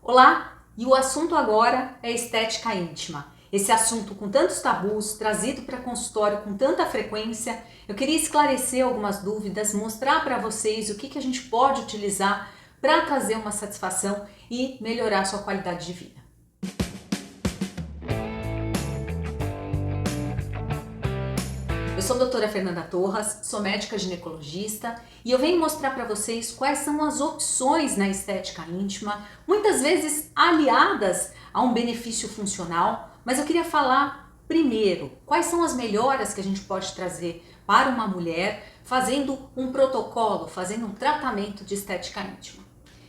Olá, e o assunto agora é estética íntima. Esse assunto com tantos tabus, trazido para consultório com tanta frequência, eu queria esclarecer algumas dúvidas, mostrar para vocês o que a gente pode utilizar para trazer uma satisfação e melhorar a sua qualidade de vida. Eu sou a doutora Fernanda Torras, sou médica ginecologista e eu venho mostrar para vocês quais são as opções na estética íntima, muitas vezes aliadas a um benefício funcional, mas eu queria falar primeiro quais são as melhoras que a gente pode trazer para uma mulher fazendo um protocolo, fazendo um tratamento de estética íntima.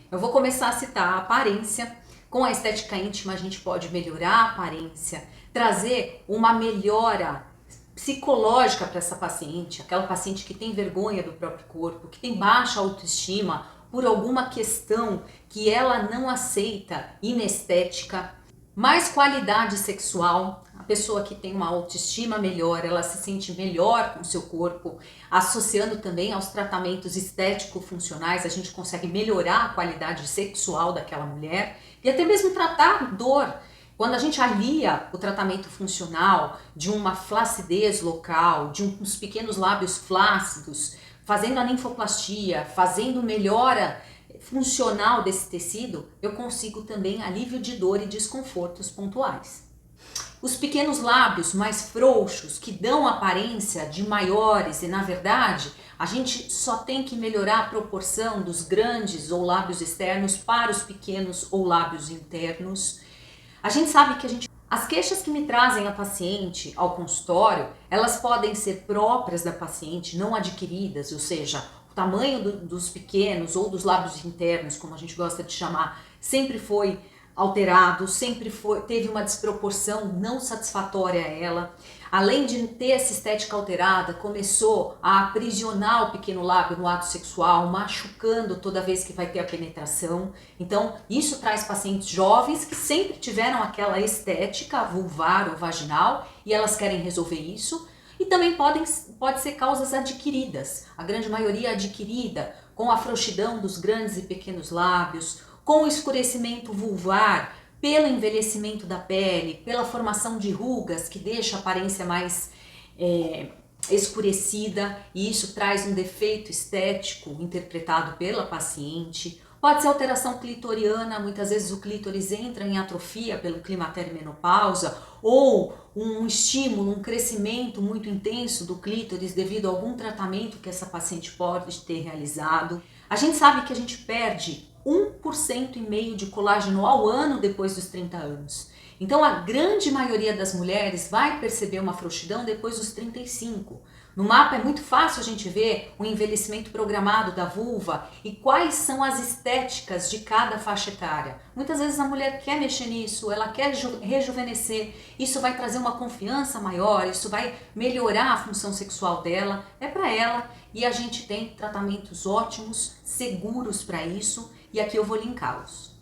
Eu vou começar a citar a aparência. Com a estética íntima a gente pode melhorar a aparência, trazer uma melhora psicológica para essa paciente, aquela paciente que tem vergonha do próprio corpo, que tem baixa autoestima por alguma questão que ela não aceita inestética, mais qualidade sexual, a pessoa que tem uma autoestima melhor, ela se sente melhor com o seu corpo, associando também aos tratamentos estético-funcionais, a gente consegue melhorar a qualidade sexual daquela mulher e até mesmo tratar dor. Quando a gente alia o tratamento funcional de uma flacidez local, de uns pequenos lábios flácidos, fazendo a ninfoplastia, fazendo melhora funcional desse tecido, eu consigo também alívio de dor e desconfortos pontuais. Os pequenos lábios mais frouxos, que dão aparência de maiores e, na verdade, a gente só tem que melhorar a proporção dos grandes ou lábios externos para os pequenos ou lábios internos. A gente sabe que as queixas que me trazem a paciente ao consultório, elas podem ser próprias da paciente, não adquiridas, ou seja, o tamanho dos pequenos ou dos lábios internos, como a gente gosta de chamar, sempre foi alterado, teve uma desproporção não satisfatória a ela. Além de ter essa estética alterada, começou a aprisionar o pequeno lábio no ato sexual, machucando toda vez que vai ter a penetração. Então, isso traz pacientes jovens que sempre tiveram aquela estética vulvar ou vaginal e elas querem resolver isso. E também pode ser causas adquiridas, a grande maioria adquirida, com a frouxidão dos grandes e pequenos lábios, com o escurecimento vulvar, pelo envelhecimento da pele, pela formação de rugas que deixa a aparência mais escurecida e isso traz um defeito estético interpretado pela paciente. Pode ser alteração clitoriana, muitas vezes o clítoris entra em atrofia pelo climatério e menopausa, ou um estímulo, um crescimento muito intenso do clítoris devido a algum tratamento que essa paciente pode ter realizado. A gente sabe que a gente perde 1,5% de colágeno ao ano depois dos 30 anos. Então a grande maioria das mulheres vai perceber uma frouxidão depois dos 35. No mapa é muito fácil a gente ver o envelhecimento programado da vulva e quais são as estéticas de cada faixa etária. Muitas vezes a mulher quer mexer nisso, ela quer rejuvenescer, isso vai trazer uma confiança maior, isso vai melhorar a função sexual dela, é para ela e a gente tem tratamentos ótimos, seguros para isso e aqui eu vou linká-los.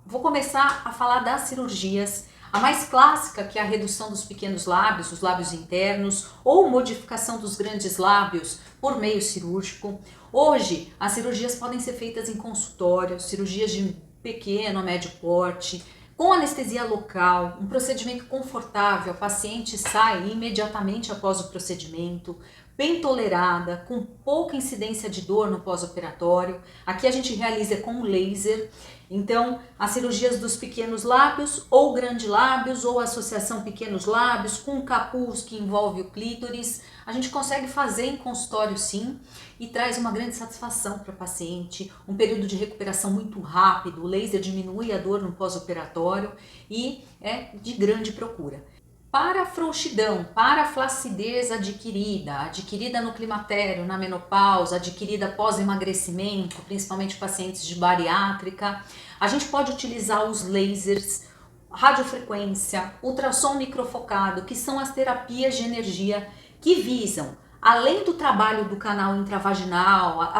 Vou começar a falar das cirurgias. A mais clássica, que é a redução dos pequenos lábios, os lábios internos, ou modificação dos grandes lábios por meio cirúrgico. Hoje, as cirurgias podem ser feitas em consultório, cirurgias de pequeno a médio porte, com anestesia local, um procedimento confortável, a paciente sai imediatamente após o procedimento, bem tolerada, com pouca incidência de dor no pós-operatório. Aqui a gente realiza com laser. Então, as cirurgias dos pequenos lábios ou grandes lábios ou associação pequenos lábios com capuz que envolve o clítoris, a gente consegue fazer em consultório sim e traz uma grande satisfação para a paciente, um período de recuperação muito rápido, o laser diminui a dor no pós-operatório e é de grande procura. Para a frouxidão, para a flacidez adquirida no climatério, na menopausa, adquirida após emagrecimento, principalmente pacientes de bariátrica, a gente pode utilizar os lasers, radiofrequência, ultrassom microfocado, que são as terapias de energia que visam, além do trabalho do canal intravaginal,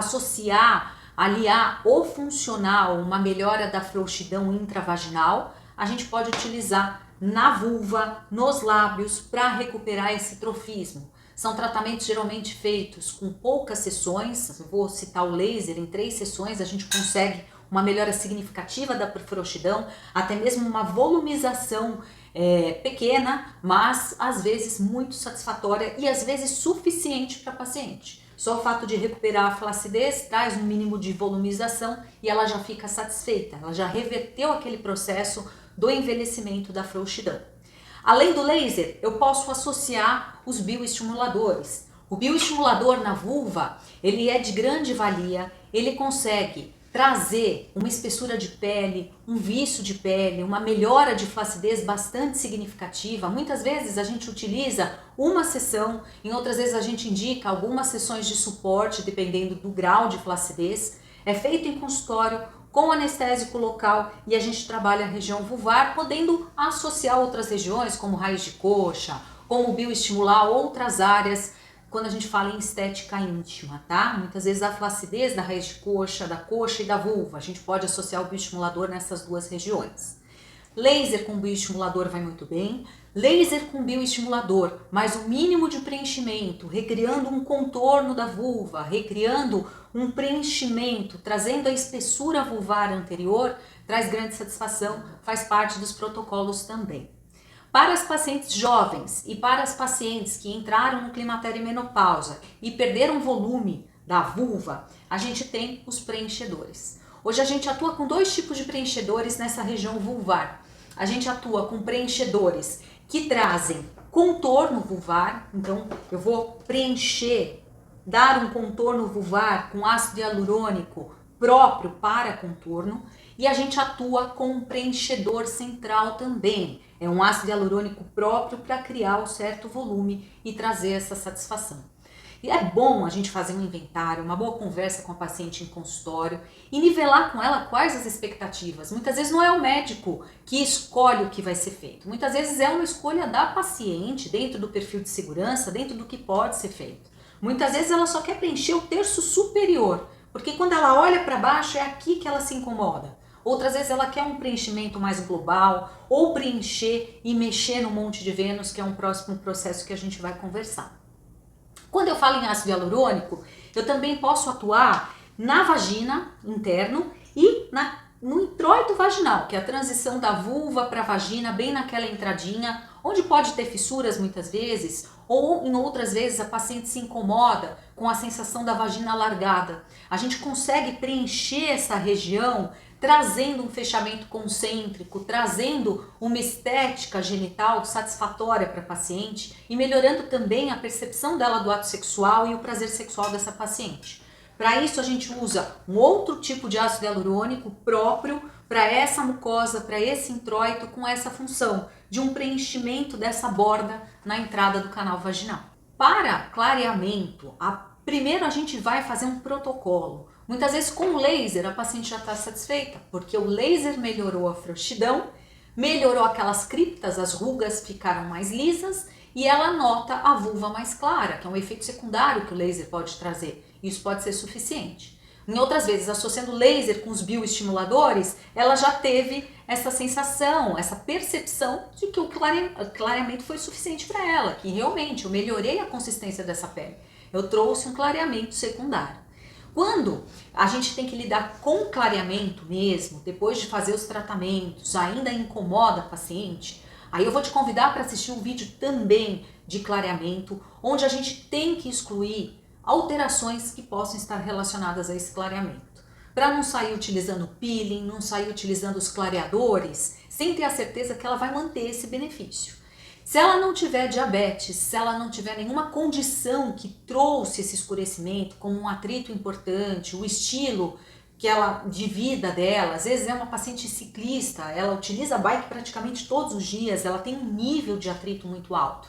aliar o funcional, uma melhora da frouxidão intravaginal, a gente pode utilizar na vulva, nos lábios, para recuperar esse trofismo. São tratamentos geralmente feitos com poucas sessões, eu vou citar o laser, em 3 sessões a gente consegue uma melhora significativa da frouxidão, até mesmo uma volumização pequena, mas às vezes muito satisfatória e às vezes suficiente para a paciente. Só o fato de recuperar a flacidez traz um mínimo de volumização e ela já fica satisfeita, ela já reverteu aquele processo do envelhecimento da frouxidão. Além do laser, eu posso associar os bioestimuladores. O bioestimulador na vulva, ele é de grande valia, ele consegue trazer uma espessura de pele, um viço de pele, uma melhora de flacidez bastante significativa. Muitas vezes a gente utiliza uma sessão, em outras vezes a gente indica algumas sessões de suporte, dependendo do grau de flacidez. É feito em consultório, com anestésico local, e a gente trabalha a região vulvar, podendo associar outras regiões, como raiz de coxa, como bioestimular outras áreas, quando a gente fala em estética íntima, tá? Muitas vezes a flacidez da raiz de coxa, da coxa e da vulva, a gente pode associar o bioestimulador nessas duas regiões. Laser com bioestimulador vai muito bem. Laser com bioestimulador, mais um mínimo de preenchimento, recriando um contorno da vulva, recriando um preenchimento, trazendo a espessura vulvar anterior, traz grande satisfação, faz parte dos protocolos também. Para as pacientes jovens e para as pacientes que entraram no climatério e menopausa e perderam volume da vulva, a gente tem os preenchedores. Hoje a gente atua com dois tipos de preenchedores nessa região vulvar. A gente atua com preenchedores que trazem contorno vulvar, então eu vou preencher, dar um contorno vulvar com ácido hialurônico próprio para contorno, e a gente atua com um preenchedor central também. É um ácido hialurônico próprio para criar um certo volume e trazer essa satisfação. E é bom a gente fazer um inventário, uma boa conversa com a paciente em consultório e nivelar com ela quais as expectativas. Muitas vezes não é o médico que escolhe o que vai ser feito. Muitas vezes é uma escolha da paciente, dentro do perfil de segurança, dentro do que pode ser feito. Muitas vezes ela só quer preencher o terço superior, porque quando ela olha para baixo é aqui que ela se incomoda. Outras vezes ela quer um preenchimento mais global, ou preencher e mexer no Monte de Vênus, que é um próximo processo que a gente vai conversar. Quando eu falo em ácido hialurônico, eu também posso atuar na vagina interno e no introito vaginal, que é a transição da vulva para a vagina, bem naquela entradinha, onde pode ter fissuras muitas vezes, ou em outras vezes a paciente se incomoda com a sensação da vagina alargada. A gente consegue preencher essa região trazendo um fechamento concêntrico, trazendo uma estética genital satisfatória para a paciente e melhorando também a percepção dela do ato sexual e o prazer sexual dessa paciente. Para isso a gente usa um outro tipo de ácido hialurônico próprio para essa mucosa, para esse introito, com essa função de um preenchimento dessa borda na entrada do canal vaginal. Para clareamento, primeiro a gente vai fazer um protocolo. Muitas vezes com o laser a paciente já está satisfeita, porque o laser melhorou a frouxidão, melhorou aquelas criptas, as rugas ficaram mais lisas e ela nota a vulva mais clara, que é um efeito secundário que o laser pode trazer. Isso pode ser suficiente. Em outras vezes, associando laser com os bioestimuladores, ela já teve essa sensação, essa percepção de que o clareamento foi suficiente para ela, que realmente eu melhorei a consistência dessa pele. Eu trouxe um clareamento secundário. Quando a gente tem que lidar com clareamento mesmo, depois de fazer os tratamentos, ainda incomoda a paciente, aí eu vou te convidar para assistir um vídeo também de clareamento, onde a gente tem que excluir alterações que possam estar relacionadas a esse clareamento. Para não sair utilizando peeling, não sair utilizando os clareadores, sem ter a certeza que ela vai manter esse benefício. Se ela não tiver diabetes, se ela não tiver nenhuma condição que trouxe esse escurecimento, como um atrito importante, o estilo de vida dela, às vezes é uma paciente ciclista, ela utiliza a bike praticamente todos os dias, ela tem um nível de atrito muito alto.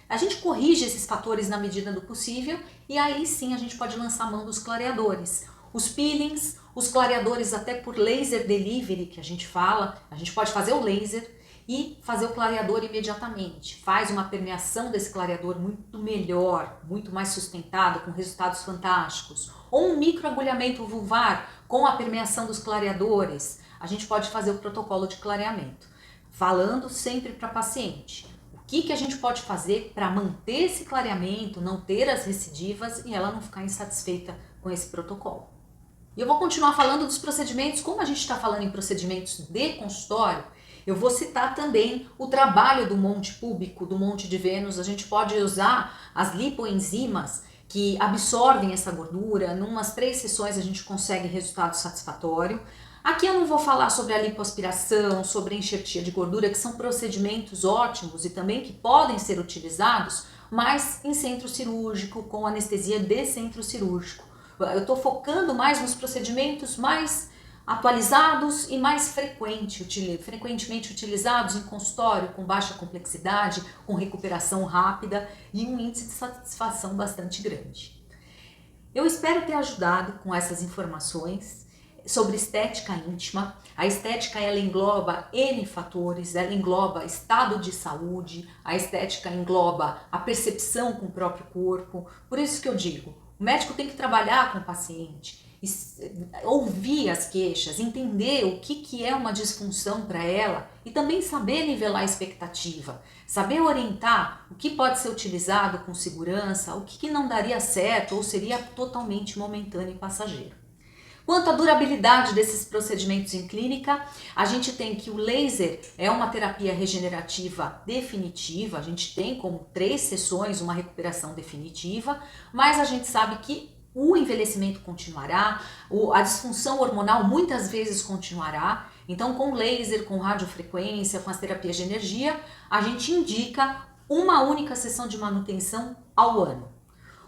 A gente corrige esses fatores na medida do possível e aí sim a gente pode lançar mão dos clareadores. Os peelings, os clareadores até por laser delivery que a gente fala, a gente pode fazer o laser e fazer o clareador imediatamente. Faz uma permeação desse clareador muito melhor, muito mais sustentado, com resultados fantásticos. Ou um microagulhamento vulvar com a permeação dos clareadores. A gente pode fazer o protocolo de clareamento. Falando sempre para a paciente. O que a gente pode fazer para manter esse clareamento, não ter as recidivas e ela não ficar insatisfeita com esse protocolo. E eu vou continuar falando dos procedimentos, como a gente está falando em procedimentos de consultório, eu vou citar também o trabalho do monte púbico, do monte de Vênus. A gente pode usar as lipoenzimas que absorvem essa gordura. Numas 3 sessões a gente consegue resultado satisfatório. Aqui eu não vou falar sobre a lipoaspiração, sobre a enxertia de gordura, que são procedimentos ótimos e também que podem ser utilizados, mas em centro cirúrgico, com anestesia de centro cirúrgico. Eu estou focando mais nos procedimentos mais atualizados e mais frequentemente utilizados em consultório, com baixa complexidade, com recuperação rápida e um índice de satisfação bastante grande. Eu espero ter ajudado com essas informações sobre estética íntima. A estética, ela engloba N fatores, ela engloba estado de saúde, a estética engloba a percepção com o próprio corpo. Por isso que eu digo, o médico tem que trabalhar com o paciente, ouvir as queixas, entender o que é uma disfunção para ela e também saber nivelar a expectativa, saber orientar o que pode ser utilizado com segurança, o que não daria certo ou seria totalmente momentâneo e passageiro. Quanto à durabilidade desses procedimentos em clínica, a gente tem que o laser é uma terapia regenerativa definitiva, a gente tem como 3 sessões uma recuperação definitiva, mas a gente sabe que o envelhecimento continuará, a disfunção hormonal muitas vezes continuará, então com laser, com radiofrequência, com as terapias de energia, a gente indica uma única sessão de manutenção ao ano.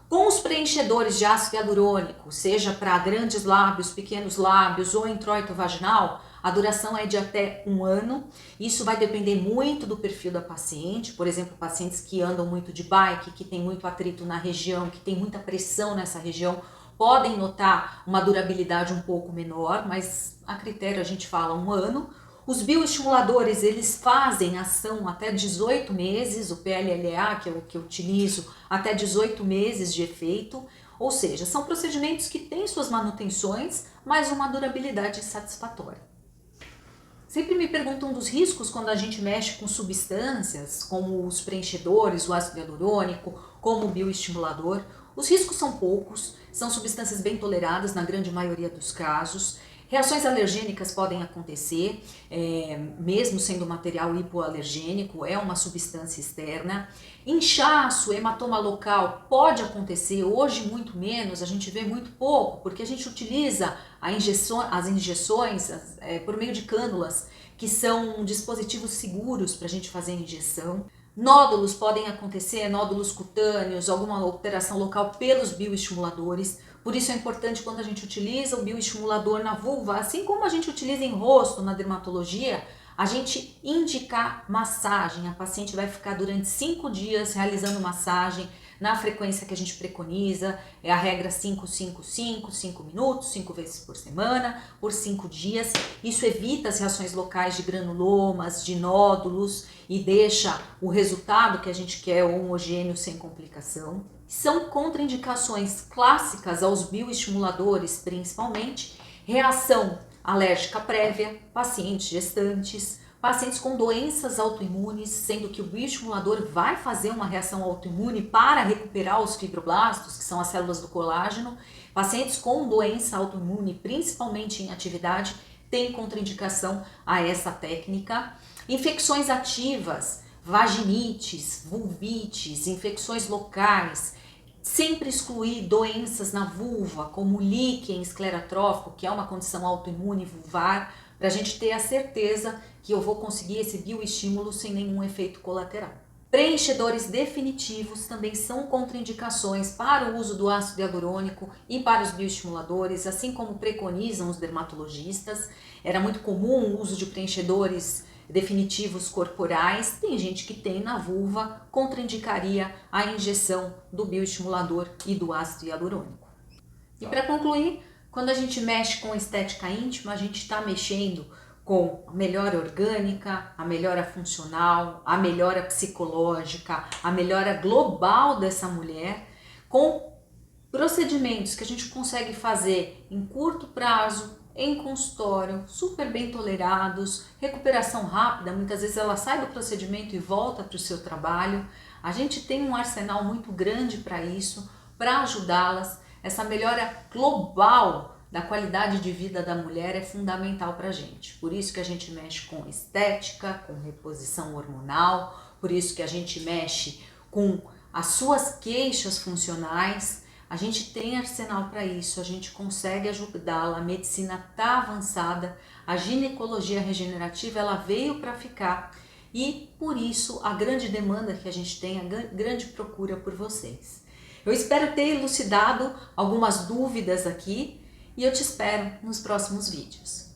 Com os preenchedores de ácido hialurônico, seja para grandes lábios, pequenos lábios ou introito vaginal, a duração é de até 1 ano. Isso vai depender muito do perfil da paciente. Por exemplo, pacientes que andam muito de bike, que tem muito atrito na região, que tem muita pressão nessa região, podem notar uma durabilidade um pouco menor, mas a critério a gente fala 1 ano. Os bioestimuladores, eles fazem ação até 18 meses, o PLLA, que é o que eu utilizo, até 18 meses de efeito, ou seja, são procedimentos que têm suas manutenções, mas uma durabilidade satisfatória. Sempre me perguntam dos riscos quando a gente mexe com substâncias, como os preenchedores, o ácido hialurônico, como o bioestimulador. Os riscos são poucos, são substâncias bem toleradas na grande maioria dos casos. Reações alergênicas podem acontecer, mesmo sendo material hipoalergênico, é uma substância externa. Inchaço, hematoma local pode acontecer, hoje muito menos, a gente vê muito pouco, porque a gente utiliza as injeções por meio de cânulas, que são dispositivos seguros para a gente fazer a injeção. Nódulos podem acontecer, nódulos cutâneos, alguma alteração local pelos bioestimuladores. Por isso é importante quando a gente utiliza o bioestimulador na vulva, assim como a gente utiliza em rosto, na dermatologia, a gente indicar massagem. A paciente vai ficar durante 5 dias realizando massagem na frequência que a gente preconiza, é a regra 5-5-5, 5 minutos, 5 vezes por semana, por 5 dias. Isso evita as reações locais de granulomas, de nódulos e deixa o resultado que a gente quer homogêneo sem complicação. São contraindicações clássicas aos bioestimuladores, principalmente reação alérgica prévia, pacientes gestantes, pacientes com doenças autoimunes, sendo que o bioestimulador vai fazer uma reação autoimune para recuperar os fibroblastos, que são as células do colágeno. Pacientes com doença autoimune, principalmente em atividade, têm contraindicação a essa técnica. Infecções ativas, vaginites, vulvites, infecções locais. Sempre excluir doenças na vulva, como líquen esclerotrófico, que é uma condição autoimune vulvar, para a gente ter a certeza que eu vou conseguir esse bioestímulo sem nenhum efeito colateral. Preenchedores definitivos também são contraindicações para o uso do ácido hialurônico e para os bioestimuladores, assim como preconizam os dermatologistas. Era muito comum o uso de preenchedores definitivos corporais. Tem gente que tem na vulva, contraindicaria a injeção do bioestimulador e do ácido hialurônico. E para concluir, quando a gente mexe com estética íntima, a gente está mexendo com a melhora orgânica, a melhora funcional, a melhora psicológica, a melhora global dessa mulher, com procedimentos que a gente consegue fazer em curto prazo, em consultório, super bem tolerados, recuperação rápida, muitas vezes ela sai do procedimento e volta para o seu trabalho. A gente tem um arsenal muito grande para isso, para ajudá-las, essa melhora global da qualidade de vida da mulher é fundamental para a gente. Por isso que a gente mexe com estética, com reposição hormonal, por isso que a gente mexe com as suas queixas funcionais. A gente tem arsenal para isso, a gente consegue ajudá-la, a medicina está avançada, a ginecologia regenerativa ela veio para ficar e por isso a grande demanda que a gente tem, a grande procura por vocês. Eu espero ter elucidado algumas dúvidas aqui e eu te espero nos próximos vídeos.